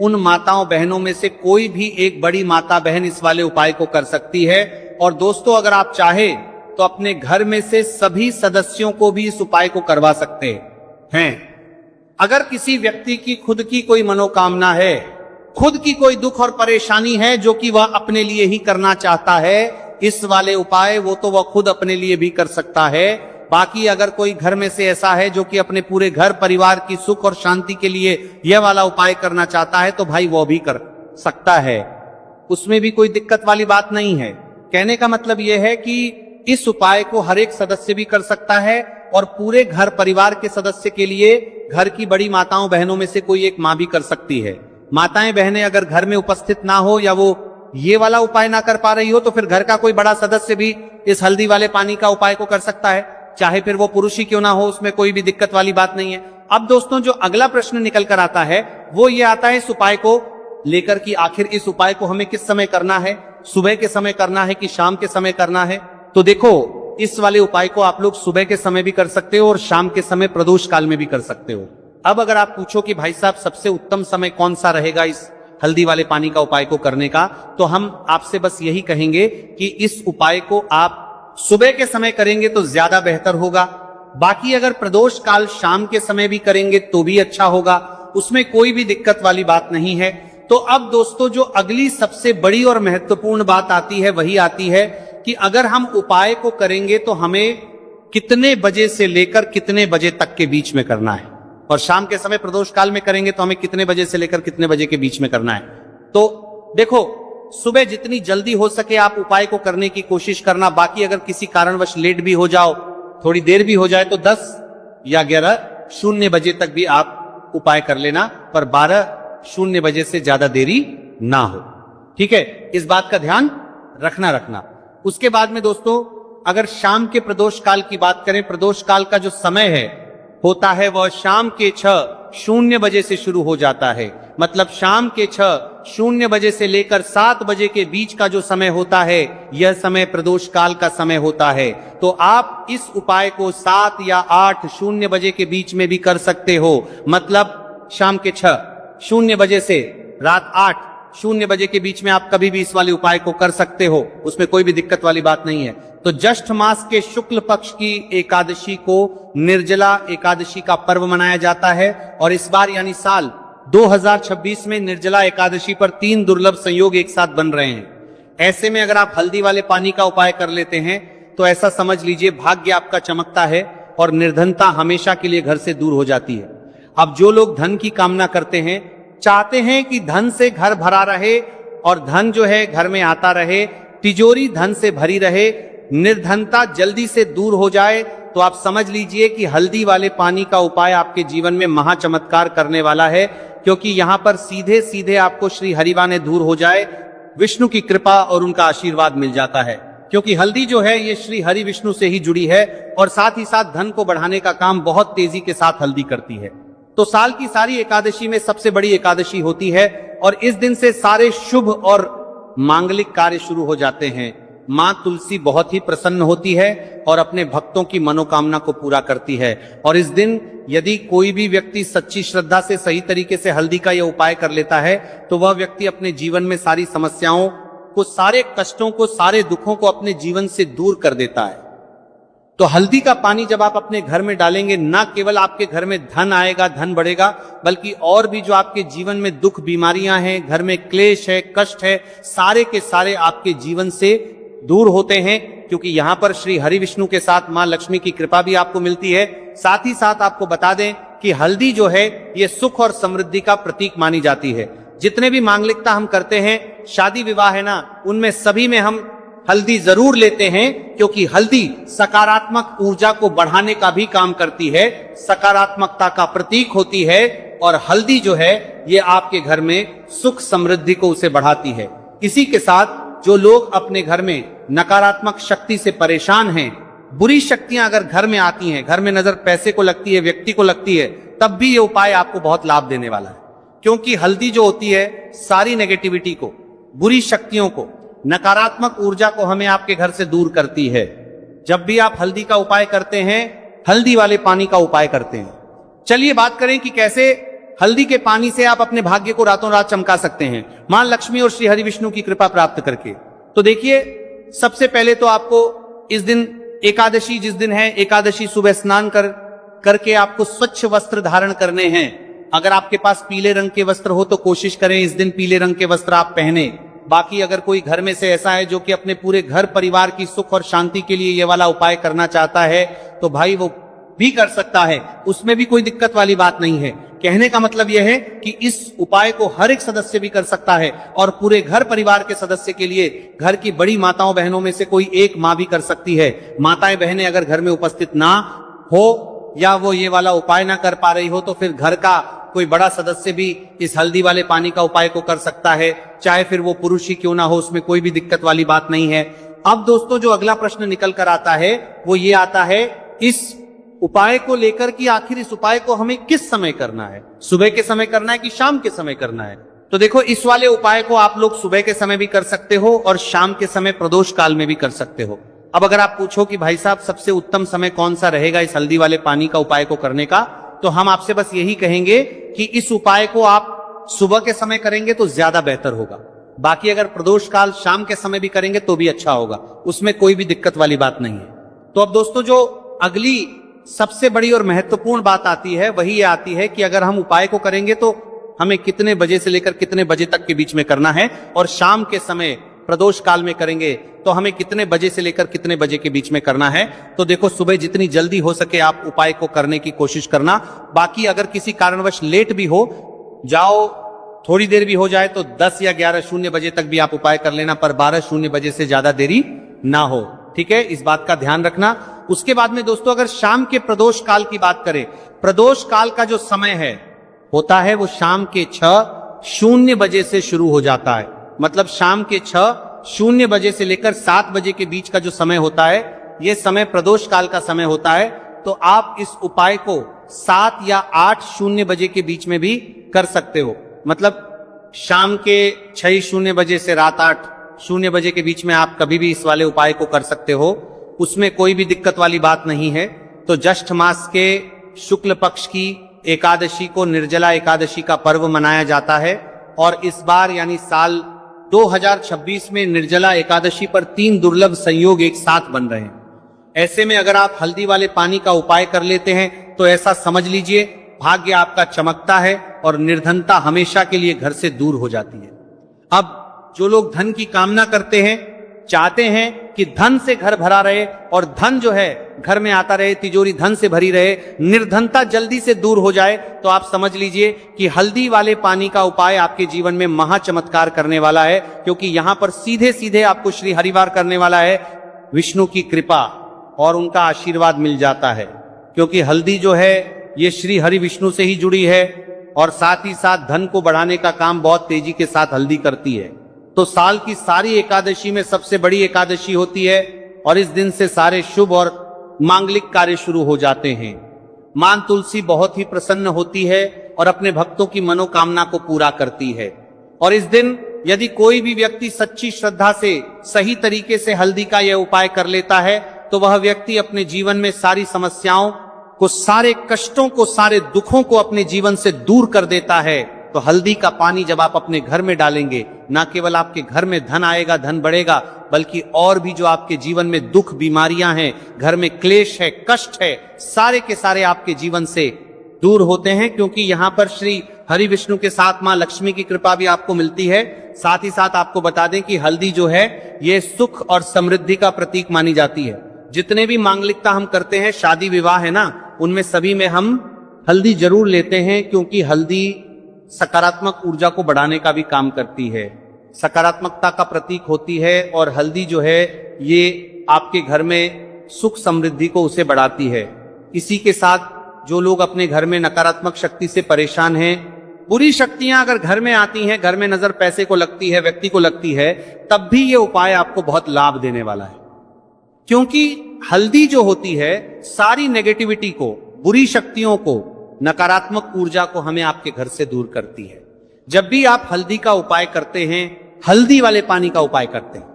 उन माताओं बहनों में से कोई भी एक बड़ी माता बहन इस वाले उपाय को कर सकती है। और दोस्तों, अगर आप चाहे तो अपने घर में से सभी सदस्यों को भी इस उपाय को करवा सकते हैं। अगर किसी व्यक्ति की खुद की कोई मनोकामना है, खुद की कोई दुख और परेशानी है जो कि वह अपने लिए ही करना चाहता है, इस वाले उपाय वो तो वह खुद अपने लिए भी कर सकता है। बाकी अगर कोई घर में से ऐसा है जो कि अपने पूरे घर परिवार की सुख और शांति के लिए यह वाला उपाय करना चाहता है, तो भाई वो भी कर सकता है, उसमें भी कोई दिक्कत वाली बात नहीं है। कहने का मतलब यह है कि इस उपाय को हर एक सदस्य भी कर सकता है और पूरे घर परिवार के सदस्य के लिए घर की बड़ी माताओं बहनों में से कोई एक माँ भी कर सकती है। माताएं बहनें अगर घर में उपस्थित ना हो या वो ये वाला उपाय ना कर पा रही हो, तो फिर घर का कोई बड़ा सदस्य भी इस हल्दी वाले पानी का उपाय को कर सकता है, चाहे फिर वो पुरुष ही क्यों ना हो, उसमें कोई भी दिक्कत वाली बात नहीं है। अब दोस्तों, जो अगला प्रश्न निकल कर आता है वो ये आता है इस उपाय को लेकर कि आखिर इस उपाय को हमें किस समय करना है, सुबह के समय करना है कि शाम के समय करना है। तो देखो, इस वाले उपाय को आप लोग सुबह के समय भी कर सकते हो और शाम के समय प्रदोष काल में भी कर सकते हो। अब अगर आप पूछो कि भाई साहब सबसे उत्तम समय कौन सा रहेगा इस हल्दी वाले पानी का उपाय को करने का, तो हम आपसे बस यही कहेंगे कि इस उपाय को आप सुबह के समय करेंगे तो ज्यादा बेहतर होगा। बाकी अगर प्रदोष काल शाम के समय भी करेंगे तो भी अच्छा होगा, उसमें कोई भी दिक्कत वाली बात नहीं है। तो अब दोस्तों, जो अगली सबसे बड़ी और महत्वपूर्ण बात आती है वही आती है कि अगर हम उपाय को करेंगे तो हमें कितने बजे से लेकर कितने बजे तक के बीच में करना है, और शाम के समय प्रदोष काल में करेंगे तो हमें कितने बजे से लेकर कितने बजे के बीच में करना है। तो देखो, सुबह जितनी जल्दी हो सके आप उपाय को करने की कोशिश करना। बाकी अगर किसी कारणवश लेट भी हो जाओ, थोड़ी देर भी हो जाए, तो 10 या 11:00 बजे तक भी आप उपाय कर लेना, पर 12:00 बजे से ज्यादा देरी ना हो। ठीक है, इस बात का ध्यान रखना। उसके बाद में दोस्तों, अगर शाम के प्रदोष काल की बात करें, प्रदोष काल का जो समय होता है वह शाम के 6:00 बजे से शुरू हो जाता है। मतलब शाम के 6:00 बजे से लेकर 7 बजे के बीच का जो समय होता है, यह समय प्रदोष काल का समय होता है। तो आप इस उपाय को 7 या 8:00 बजे के बीच में भी कर सकते हो। मतलब शाम के 6:00 बजे से रात 8:00 बजे के बीच में आप कभी भी इस वाले उपाय को कर सकते हो, उसमें कोई भी दिक्कत वाली बात नहीं है। तो ज्येष्ठ मास के शुक्ल पक्ष की एकादशी को निर्जला एकादशी का पर्व मनाया जाता है, और इस बार यानी साल 2026 में निर्जला एकादशी पर 3 दुर्लभ संयोग एक साथ बन रहे हैं। ऐसे में अगर आप हल्दी वाले पानी का उपाय कर लेते हैं तो ऐसा समझ लीजिए भाग्य आपका चमकता है और निर्धनता हमेशा के लिए घर से दूर हो जाती है। अब जो लोग धन की कामना करते हैं, चाहते हैं कि धन से घर भरा रहे और धन जो है घर में आता रहे, तिजोरी धन से भरी रहे, निर्धनता जल्दी से दूर हो जाए, तो आप समझ लीजिए कि हल्दी वाले पानी का उपाय आपके जीवन में महाचमत्कार करने वाला है। क्योंकि यहां पर सीधे सीधे आपको श्री हरिवाने दूर हो जाए, विष्णु की कृपा और उनका आशीर्वाद मिल जाता है। क्योंकि हल्दी जो है ये श्री हरि विष्णु से ही जुड़ी है और साथ ही साथ धन को बढ़ाने का काम बहुत तेजी के साथ हल्दी करती है। तो साल की सारी एकादशी में सबसे बड़ी एकादशी होती है और इस दिन से सारे शुभ और मांगलिक कार्य शुरू हो जाते हैं। मां तुलसी बहुत ही प्रसन्न होती है और अपने भक्तों की मनोकामना को पूरा करती है। और इस दिन यदि कोई भी व्यक्ति सच्ची श्रद्धा से सही तरीके से हल्दी का यह उपाय कर लेता है, तो वह व्यक्ति अपने जीवन में सारी समस्याओं को, सारे कष्टों को, सारे दुखों को अपने जीवन से दूर कर देता है। तो हल्दी का पानी जब आप अपने घर में डालेंगे, ना केवल आपके घर में धन आएगा, धन बढ़ेगा, बल्कि और भी जो आपके जीवन में दुख बीमारियां हैं, घर में क्लेश है, कष्ट है, सारे के सारे आपके जीवन से दूर होते हैं। क्योंकि यहां पर श्री हरि विष्णु के साथ मां लक्ष्मी की कृपा भी आपको मिलती है। साथ ही साथ आपको बता दें कि हल्दी जो है ये सुख और समृद्धि का प्रतीक मानी जाती है। जितने भी मांगलिकता हम करते हैं, शादी विवाह है ना, उनमें सभी में हम हल्दी जरूर लेते हैं, क्योंकि हल्दी सकारात्मक ऊर्जा को बढ़ाने का भी काम करती है, सकारात्मकता का प्रतीक होती है। और हल्दी जो है ये आपके घर में सुख समृद्धि को उसे बढ़ाती है। इसी के साथ जो लोग अपने घर में नकारात्मक शक्ति से परेशान हैं, बुरी शक्तियां अगर घर में आती हैं, घर में नजर पैसे को लगती है, व्यक्ति को लगती है, तब भी ये उपाय आपको बहुत लाभ देने वाला है। क्योंकि हल्दी जो होती है सारी नेगेटिविटी को, बुरी शक्तियों को, नकारात्मक ऊर्जा को हमें आपके घर से दूर करती है। जब भी आप हल्दी का उपाय करते हैं, हल्दी वाले पानी का उपाय करते हैं। चलिए बात करें कि कैसे हल्दी के पानी से आप अपने भाग्य को रातों रात चमका सकते हैं, मां लक्ष्मी और श्री हरि विष्णु की कृपा प्राप्त करके। तो देखिए, सबसे पहले तो आपको इस दिन एकादशी जिस दिन है, एकादशी सुबह स्नान करके आपको स्वच्छ वस्त्र धारण करने हैं। अगर आपके पास पीले रंग के वस्त्र हो तो कोशिश करें इस दिन पीले रंग के वस्त्र आप पहने। बाकी अगर कोई घर में से ऐसा है जो कि अपने पूरे घर परिवार की सुख और शांति के लिए ये वाला उपाय करना चाहता है तो भाई वो भी कर सकता है, उसमें भी कोई दिक्कत वाली बात नहीं है। कहने का मतलब यह है कि इस उपाय को हर एक सदस्य भी कर सकता है और पूरे घर परिवार के सदस्य के लिए घर की बड़ी माताओं बहनों में से कोई एक माँ भी कर सकती है। माताएं बहनें अगर घर में उपस्थित ना हो या वो ये वाला उपाय ना कर पा रही हो तो फिर घर का कोई बड़ा सदस्य भी इस हल्दी वाले पानी का उपाय को कर सकता है, चाहे फिर वो पुरुष ही क्यों ना हो, उसमें कोई भी दिक्कत वाली बात नहीं है। अब दोस्तों जो अगला प्रश्न निकल कर आता है वो ये आता है इस उपाय को लेकर कि आखिर इस उपाय को हमें किस समय करना है, सुबह के समय करना है कि शाम के समय करना है। तो देखो, इस वाले उपाय को आप लोग सुबह के समय भी कर सकते हो और शाम के समय प्रदोष काल में भी कर सकते हो। अब अगर आप पूछो कि भाई साहब सबसे उत्तम समय कौन सा रहेगा इस हल्दी वाले पानी का उपाय को करने का, तो हम आपसे बस यही कहेंगे कि इस उपाय को आप सुबह के समय करेंगे तो ज्यादा बेहतर होगा। बाकी अगर प्रदोष काल शाम के समय भी करेंगे तो भी अच्छा होगा, उसमें कोई भी दिक्कत वाली बात नहीं है। तो अब दोस्तों जो अगली सबसे बड़ी और महत्वपूर्ण बात आती है वही ये आती है कि अगर हम उपाय को करेंगे तो हमें कितने बजे से लेकर कितने बजे तक के बीच में करना है, और शाम के समय प्रदोष काल में करेंगे तो हमें कितने बजे से लेकर कितने बजे के बीच में करना है। तो देखो, सुबह जितनी जल्दी हो सके आप उपाय को करने की कोशिश करना। बाकी अगर किसी कारणवश लेट भी हो जाओ, थोड़ी देर भी हो जाए तो 10 या 11:00 बजे तक भी आप उपाय कर लेना, पर 12:00 बजे से ज्यादा देरी ना हो। ठीक है, इस बात का ध्यान रखना। उसके बाद में दोस्तों अगर शाम के प्रदोष काल की बात करें, प्रदोष काल का जो समय है होता है वो शाम के 6:00 बजे से शुरू हो जाता है। मतलब शाम के 6:00 बजे से लेकर 7 बजे के बीच का जो समय होता है यह समय प्रदोष काल का समय होता है। तो आप इस उपाय को 7 या 8:00 बजे के बीच में भी कर सकते हो। मतलब शाम के 6:00 बजे से रात 8:00 बजे के बीच में आप कभी भी इस वाले उपाय को कर सकते हो, उसमें कोई भी दिक्कत वाली बात नहीं है। तो ज्येष्ठ मास के शुक्ल पक्ष की एकादशी को निर्जला एकादशी का पर्व मनाया जाता है और इस बार यानी साल 2026 में निर्जला एकादशी पर 3 दुर्लभ संयोग एक साथ बन रहे हैं। ऐसे में अगर आप हल्दी वाले पानी का उपाय कर लेते हैं तो ऐसा समझ लीजिए भाग्य आपका चमकता है और निर्धनता हमेशा के लिए घर से दूर हो जाती है। अब जो लोग धन की कामना करते हैं, चाहते हैं कि धन से घर भरा रहे और धन जो है घर में आता रहे, तिजोरी धन से भरी रहे, निर्धनता जल्दी से दूर हो जाए, तो आप समझ लीजिए कि हल्दी वाले पानी का उपाय आपके जीवन में महा चमत्कार करने वाला है। क्योंकि यहां पर सीधे सीधे आपको श्री हरिवार करने वाला है, विष्णु की कृपा और उनका आशीर्वाद मिल जाता है। क्योंकि हल्दी जो है ये श्री हरि विष्णु से ही जुड़ी है और साथ ही साथ धन को बढ़ाने का काम बहुत तेजी के साथ हल्दी करती है। तो साल की सारी एकादशी में सबसे बड़ी एकादशी होती है और इस दिन से सारे शुभ और मांगलिक कार्य शुरू हो जाते हैं। मां तुलसी बहुत ही प्रसन्न होती है और अपने भक्तों की मनोकामना को पूरा करती है। और इस दिन यदि कोई भी व्यक्ति सच्ची श्रद्धा से सही तरीके से हल्दी का यह उपाय कर लेता है तो वह व्यक्ति अपने जीवन में सारी समस्याओं को, सारे कष्टों को, सारे दुखों को अपने जीवन से दूर कर देता है। तो हल्दी का पानी जब आप अपने घर में डालेंगे, ना केवल आपके घर में धन आएगा, धन बढ़ेगा, बल्कि और भी जो आपके जीवन में दुख बीमारियां हैं, घर में क्लेश है, कष्ट है, सारे के सारे आपके जीवन से दूर होते हैं। क्योंकि यहाँ पर श्री हरि विष्णु के साथ मां लक्ष्मी की कृपा भी आपको मिलती है। साथ ही साथ आपको बता दें कि हल्दी जो है ये सुख और समृद्धि का प्रतीक मानी जाती है। जितने भी मांगलिकता हम करते हैं, शादी विवाह है ना, उनमें सभी में हम हल्दी जरूर लेते हैं, क्योंकि हल्दी सकारात्मक ऊर्जा को बढ़ाने का भी काम करती है, सकारात्मकता का प्रतीक होती है। और हल्दी जो है ये आपके घर में सुख समृद्धि को उसे बढ़ाती है। इसी के साथ जो लोग अपने घर में नकारात्मक शक्ति से परेशान हैं, बुरी शक्तियां अगर घर में आती हैं, घर में नजर पैसे को लगती है, व्यक्ति को लगती है, तब भी ये उपाय आपको बहुत लाभ देने वाला है। क्योंकि हल्दी जो होती है सारी नेगेटिविटी को, बुरी शक्तियों को, नकारात्मक ऊर्जा को हमें आपके घर से दूर करती है। जब भी आप हल्दी का उपाय करते हैं, हल्दी वाले पानी का उपाय करते हैं,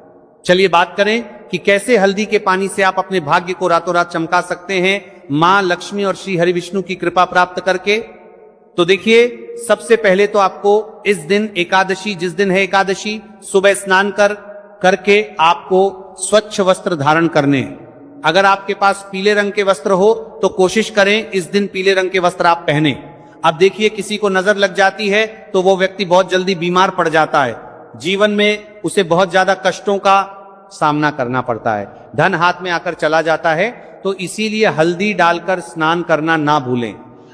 चलिए बात करें कि कैसे हल्दी के पानी से आप अपने भाग्य को रातों रात चमका सकते हैं मां लक्ष्मी और श्री हरि विष्णु की कृपा प्राप्त करके। तो देखिए, सबसे पहले तो आपको इस दिन एकादशी, जिस दिन है एकादशी, सुबह स्नान करके आपको स्वच्छ वस्त्र धारण करने हैं। अगर आपके पास पीले रंग के वस्त्र हो तो कोशिश करें इस दिन पीले रंग के वस्त्र आप पहने। अब देखिए, किसी को नजर लग जाती है तो वो व्यक्ति बहुत जल्दी बीमार पड़ जाता है, जीवन में उसे बहुत ज्यादा कष्टों का सामना करना पड़ता है, धन हाथ में आकर चला जाता है। तो इसीलिए हल्दी डालकर स्नान करना ना भूलें।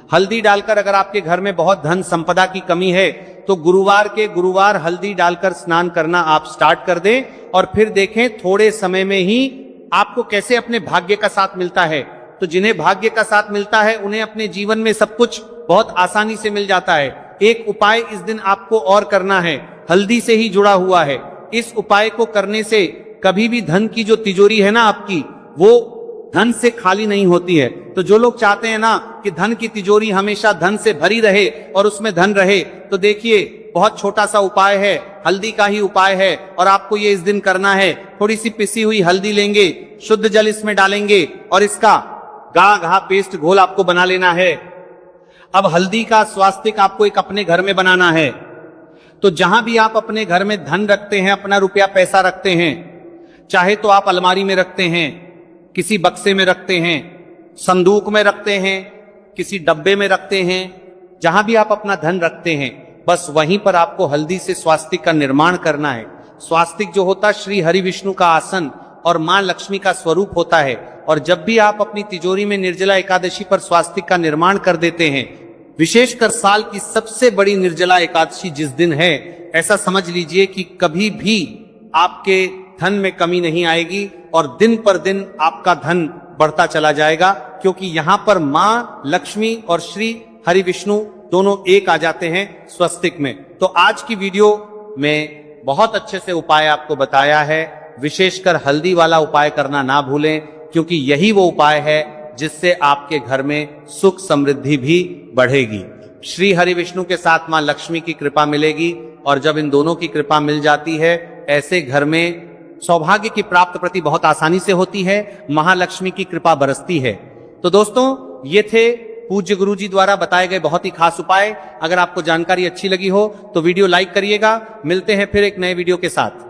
हल्दी डालकर, अगर आपके घर में बहुत धन संपदा की कमी है तो गुरुवार हल्दी डालकर स्नान करना आप स्टार्ट कर दें, और फिर देखें थोड़े समय में ही आपको कैसे अपने भाग्य का साथ मिलता है। तो जिन्हें भाग्य का साथ मिलता है उन्हें अपने जीवन में सब कुछ बहुत आसानी से मिल जाता है। एक उपाय इस दिन आपको और करना है, हल्दी से ही जुड़ा हुआ है। इस उपाय को करने से कभी भी धन की जो तिजोरी है ना आपकी, वो धन से खाली नहीं होती है। तो जो लोग चाहते हैं ना कि धन की तिजोरी हमेशा धन से भरी रहे और उसमें धन रहे, तो देखिए बहुत छोटा सा उपाय है, हल्दी का ही उपाय है, और आपको ये इस दिन करना है। थोड़ी सी पिसी हुई हल्दी लेंगे, शुद्ध जल इसमें डालेंगे और इसका गाढ़ा घा पेस्ट घोल आपको बना लेना है। अब हल्दी का स्वास्तिक आपको एक अपने घर में बनाना है। तो जहां भी आप अपने घर में धन रखते हैं, अपना रुपया पैसा रखते हैं, चाहे तो आप अलमारी में रखते हैं, किसी बक्से में रखते हैं, संदूक में रखते हैं, किसी डब्बे में रखते हैं, जहां भी आप अपना धन रखते हैं, बस वहीं पर आपको हल्दी से स्वास्तिक का निर्माण करना है। स्वास्तिक जो होता श्री हरि विष्णु का आसन और मां लक्ष्मी का स्वरूप होता है। और जब भी आप अपनी तिजोरी में निर्जला एकादशी पर स्वास्तिक का निर्माण कर देते हैं, विशेषकर साल की सबसे बड़ी निर्जला एकादशी जिस दिन है, ऐसा समझ लीजिए कि कभी भी आपके धन में कमी नहीं आएगी और दिन पर दिन आपका धन बढ़ता चला जाएगा, क्योंकि यहां पर मां लक्ष्मी और श्री हरि विष्णु दोनों एक आ जाते हैं स्वस्तिक में। तो आज की वीडियो में बहुत अच्छे से उपाय आपको बताया है। विशेषकर हल्दी वाला उपाय करना ना भूलें, क्योंकि यही वो उपाय है जिससे आपके घर में सुख समृद्धि भी बढ़ेगी। श्री हरि विष्णु के साथ मां लक्ष्मी की कृपा मिलेगी, और जब इन दोनों की कृपा मिल जाती है, ऐसे घर में सौभाग्य की प्राप्त प्रति बहुत आसानी से होती है, महालक्ष्मी की कृपा बरसती है। तो दोस्तों, ये थे पूज्य गुरु जी द्वारा बताए गए बहुत ही खास उपाय। अगर आपको जानकारी अच्छी लगी हो तो वीडियो लाइक करिएगा। मिलते हैं फिर एक नए वीडियो के साथ।